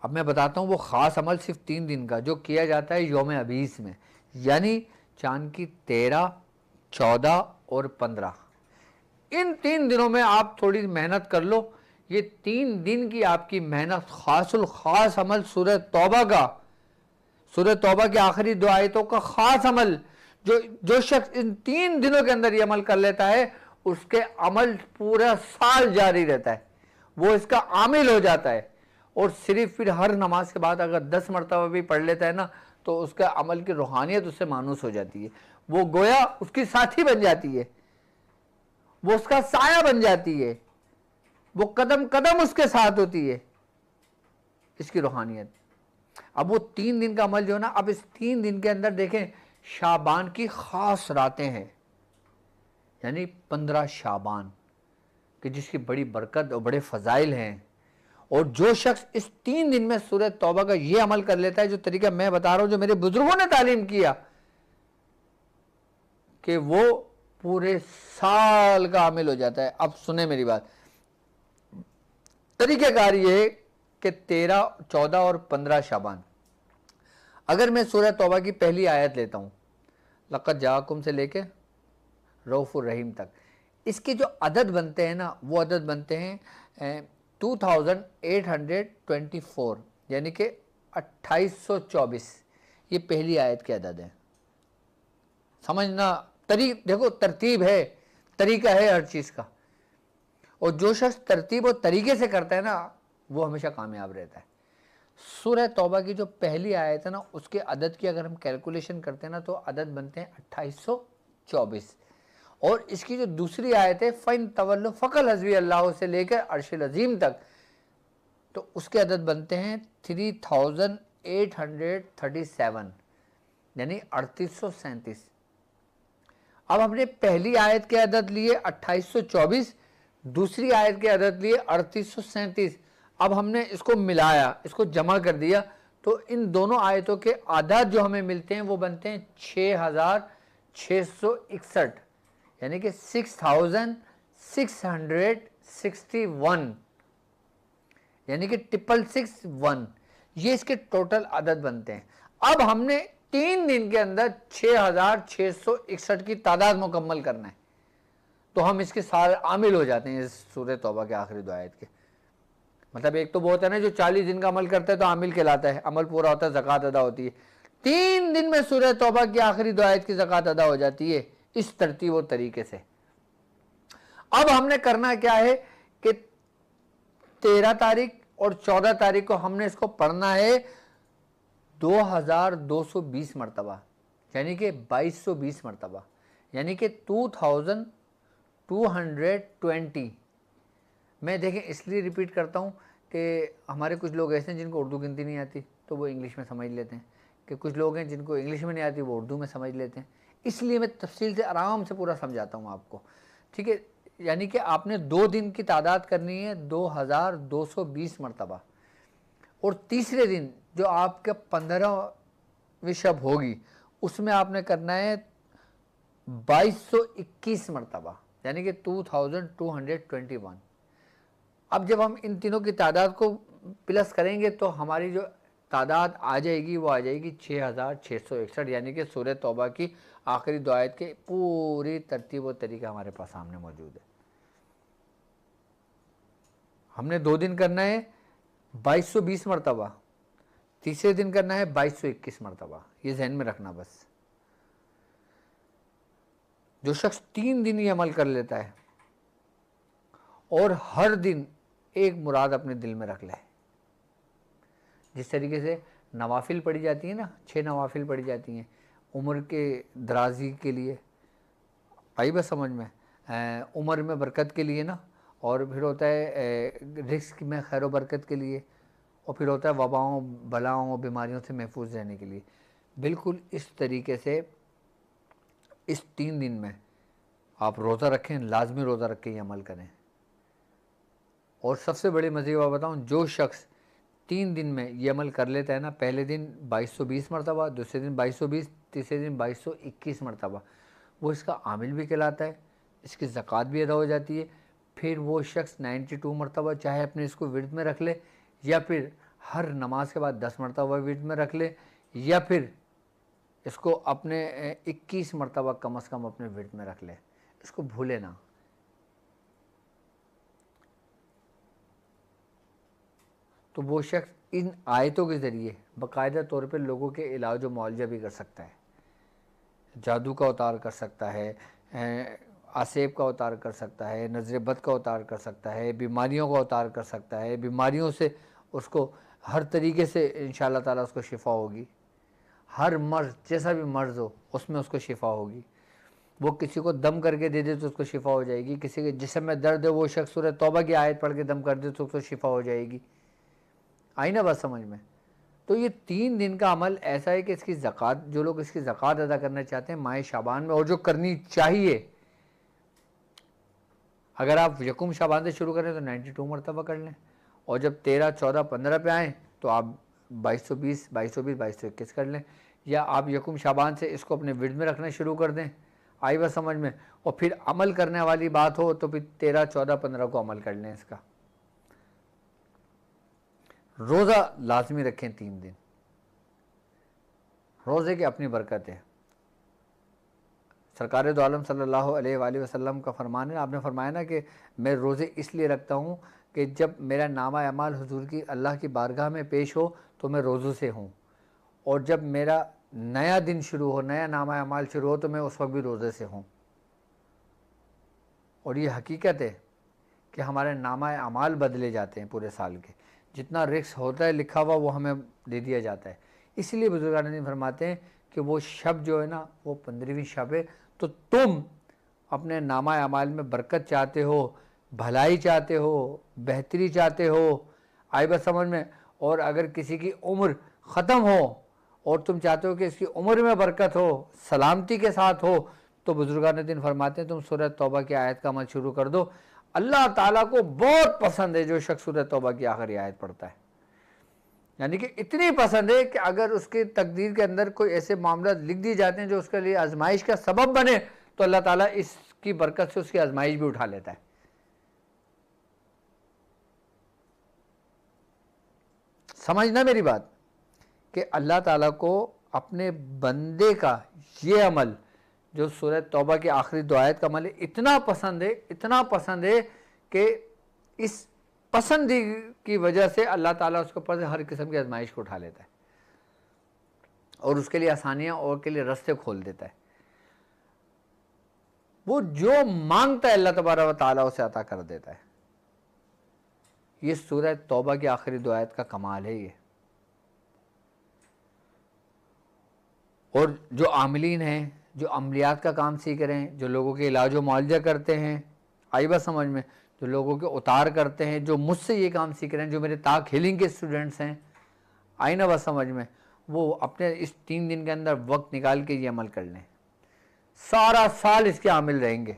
अब मैं बताता हूँ वो ख़ास अमल सिर्फ 3 दिन का जो किया जाता है यौम अबीस में, यानी चांद की 13, 14 और 15। इन 3 दिनों में आप थोड़ी मेहनत कर लो। ये 3 दिन की आपकी मेहनत खासुल खास अमल सूरह तौबा का, सूरह तौबा की आखिरी 2 आयतों का खास अमल, जो शख्स इन 3 दिनों के अंदर ये अमल कर लेता है उसके अमल पूरा साल जारी रहता है, वो इसका आमिल हो जाता है। और सिर्फ फिर हर नमाज के बाद अगर 10 मरतबा भी पढ़ लेता है ना तो उसका अमल की रूहानियत उससे मानूस हो जाती है, वो गोया उसकी साथी बन जाती है, वो उसका साया बन जाती है, वो कदम कदम उसके साथ होती है इसकी रूहानियत। अब वो 3 दिन का अमल जो है ना, अब इस 3 दिन के अंदर देखें शाबान की खास रातें हैं, यानी 15 शाबान कि जिसकी बड़ी बरकत और बड़े फ़ज़ाइल हैं। और जो शख्स इस 3 दिन में सूरह तौबा का ये अमल कर लेता है जो तरीका मैं बता रहा हूं, जो मेरे बुजुर्गों ने तालीम किया, कि वो पूरे साल का आमिल हो जाता है। अब सुने मेरी बात, तरीक़ाकार ये है कि 13, 14 और 15 शाबान, अगर मैं सूरह तौबा की पहली आयत लेता हूँ लक़द जाअकुम से लेके रऊफ़ुर रहीम तक, इसके जो अदद बनते हैं ना वो अदद बनते हैं 2824, यानी कि 2824। ये पहली आयत के अदद हैं। समझना, देखो तरतीब है, तरीका है हर चीज़ का, और जो शख्स तरतीब और तरीके से करता है ना वो हमेशा कामयाब रहता है। सूरह तौबा की जो पहली आयत है ना उसके अदद की अगर हम कैलकुलेशन करते हैं ना तो अदद बनते हैं 2824, और इसकी जो दूसरी आयत है फ़इन तवल्लु फ़क़ल हस्बी अल्लाह से लेकर अर्शिल अज़ीम तक, तो उसके अदद बनते हैं 3837, यानी 3837। अब हमने पहली आयत के अदद लिए 2824, दूसरी आयत के अदद लिए 3837। अब हमने इसको मिलाया, इसको जमा कर दिया, तो इन दोनों आयतों के आदाद जो हमें मिलते हैं वो बनते हैं 6661, यानी कि 6661, यानी कि 666, ये इसके टोटल अदद बनते हैं। अब हमने 3 दिन के अंदर 6661 की तादाद मुकम्मल करना है, तो हम इसके सारे आमिल हो जाते हैं इस सूरह तौबा के आखिरी 2 आयत के। मतलब एक तो वो होता है ना जो 40 दिन का अमल करता है तो आमिल कहलाता है, अमल पूरा होता है, ज़कात अदा होती है। 3 दिन में सूरह तौबा की आखिरी 2 आयत की ज़कात अदा हो जाती है इस तरतीब और तरीके से। अब हमने करना क्या है कि 13 तारीख और 14 तारीख को हमने इसको पढ़ना है 2220 मरतबा, यानी कि 2220 मरतबा, यानी कि 2220। मैं देखें इसलिए रिपीट करता हूँ कि हमारे कुछ लोग ऐसे हैं जिनको उर्दू गिनती नहीं आती तो वो इंग्लिश में समझ लेते हैं, कि कुछ लोग हैं जिनको इंग्लिश में नहीं आती वो उर्दू में समझ लेते हैं, इसलिए मैं तफसील से आराम से पूरा समझाता हूँ आपको, ठीक है। यानी कि आपने 2 दिन की तादाद करनी है 2220 मरतबा, और तीसरे दिन जो आपका 15वीं शब होगी उसमें आपने करना है 2221 मरतबा, यानी कि 2221। अब जब हम इन तीनों की तादाद को प्लस करेंगे तो हमारी जो तादाद आ जाएगी वो आ जाएगी 6661, यानी कि सूरह तौबा की आखिरी 2 आयत के पूरी तरतीब और तरीका हमारे पास सामने मौजूद है। हमने 2 दिन करना है 2220 मरतबा, तीसरे दिन करना है 2221 मरतबा, ये जहन में रखना बस। जो शख्स 3 दिन ये अमल कर लेता है और हर दिन एक मुराद अपने दिल में रख ले, जिस तरीके से नवाफिल पढ़ी जाती है ना, 6 नवाफिल पढ़ी जाती हैं उम्र के दराजी के लिए, आई बस समझ में, उम्र में बरकत के लिए ना, और फिर होता है रिस्क में खैर बरकत के लिए, और फिर होता है वबाओं बलाओं बीमारियों से महफूज रहने के लिए। बिल्कुल इस तरीके से इस 3 दिन में आप रोज़ा रखें, लाजमी रोज़ा रख के ये अमल करें। और सबसे बड़ी मज़े बात बताऊँ, जो शख्स 3 दिन में ये अमल कर लेता है ना, पहले दिन 2220 मरतबा, दूसरे दिन 2220, तीसरे दिन 2221 मरतबा, वो इसका आमिल भी कहलाता है, इसकी ज़कात भी अदा हो जाती है। फिर वो शख्स 92 मरतबा चाहे अपने इसको विर्द में रख ले या फिर हर नमाज के बाद 10 मरतबा विर्द में रख ले, या फिर इसको अपने 21 मरतबा कम से कम अपने विर्द में रख ले, इसको भूले ना। तो वो शख्स इन आयतों के ज़रिए बाकायदा तौर पर लोगों के इलाज व मुआवजा भी कर सकता है, जादू का उतार कर सकता है, आसेब का उतार कर सकता है, नज़र बद का उतार कर सकता है, बीमारियों का उतार कर सकता है। बीमारियों से उसको हर तरीके से इंशाअल्लाह ताला उसको शिफ़ा होगी। हर मर्ज़, जैसा भी मर्ज़ हो उसमें उसको शिफ़ा होगी। वो किसी को दम करके दे दे तो उसको शिफ़ा हो जाएगी, किसी के जिस्म में दर्द है वो शख्स सूरह तौबा की आयत पढ़ के दम कर दे तो उसको शिफ़ा हो जाएगी। आई ना बात समझ में? तो ये 3 दिन का अमल ऐसा है कि इसकी ज़कात, जो लोग इसकी ज़कात अदा करना चाहते हैं माह शाबान में, और जो करनी चाहिए, अगर आप यकुम शाबान से शुरू करें तो 92 मरतबा कर लें, और जब 13, 14, 15 पे आएँ तो आप 2220, 2220, 2221 कर लें, या आप यकुम शाबान से इसको अपने विर्द में रखना शुरू कर दें। आई बात समझ में? और फिर अमल करने वाली बात हो तो फिर 13, 14, 15 को अमल कर लें इसका। रोज़ा लाजमी रखें 3 दिन, रोज़े की अपनी बरकत है। सरकार दो आलम सल्लल्लाहु अलैहि वसल्लम का फरमान है, आपने फरमाया ना कि मैं रोज़े इसलिए रखता हूँ कि जब मेरा नामा अमाल हुजूर की अल्लाह की बारगाह में पेश हो तो मैं रोज़ों से हूँ, और जब मेरा नया दिन शुरू हो, नया नामा अमाल शुरू हो तो मैं उस वक्त भी रोज़े से हूँ। और ये हकीकत है कि हमारे नामा अमाल बदले जाते हैं पूरे साल के, जितना रिस्क होता है लिखा हुआ वो हमें दे दिया जाता है। इसलिए बुजुर्गान दिन फरमाते हैं कि वो शब जो है ना वो 15वीं शब है। तो तुम अपने नामा अमाल में बरकत चाहते हो, भलाई चाहते हो, बेहतरी चाहते हो, आई बात समझ में? और अगर किसी की उम्र ख़त्म हो और तुम चाहते हो कि इसकी उम्र में बरकत हो, सलामती के साथ हो, तो बुजुर्गान दिन फरमाते हैं तुम सूरह तौबा की आयत का अमल शुरू कर दो। अल्लाह ताला को बहुत पसंद है जो शख्स सूरह तौबा की आखिरी आयत पढ़ता है, यानी कि इतनी पसंद है कि अगर उसकी तकदीर के अंदर कोई ऐसे मामला लिख दिए जाते हैं जो उसके लिए आजमाइश का सबब बने तो अल्लाह ताला इसकी बरकत से उसकी आजमाइश भी उठा लेता है। समझना मेरी बात कि अल्लाह ताला को अपने बंदे का ये अमल जो सूरह तौबा की आखिरी 2 आयत का अमल है इतना पसंद है, इतना पसंद है कि इस पसंद की वजह से अल्लाह ताला उसके ऊपर से हर किस्म की आजमाइश को उठा लेता है और उसके लिए आसानियाँ और के लिए रास्ते खोल देता है। वो जो मांगता है अल्लाह तबारक व तआला उसे अता कर देता है। ये सूरह तौबा की आखिरी 2 आयत का कमाल है ये। और जो आमिलीन हैं, जो अमलियात का काम सीख रहे हैं, जो लोगों के इलाज व मुआवजा करते हैं, आई बात समझ में, जो लोगों के उतार करते हैं, जो मुझसे ये काम सीख रहे हैं, जो मेरे ताक हीलिंग के स्टूडेंट्स हैं, आई ना बात समझ में, वो अपने इस 3 दिन के अंदर वक्त निकाल के ये अमल कर लें, सारा साल इसके आमिल रहेंगे।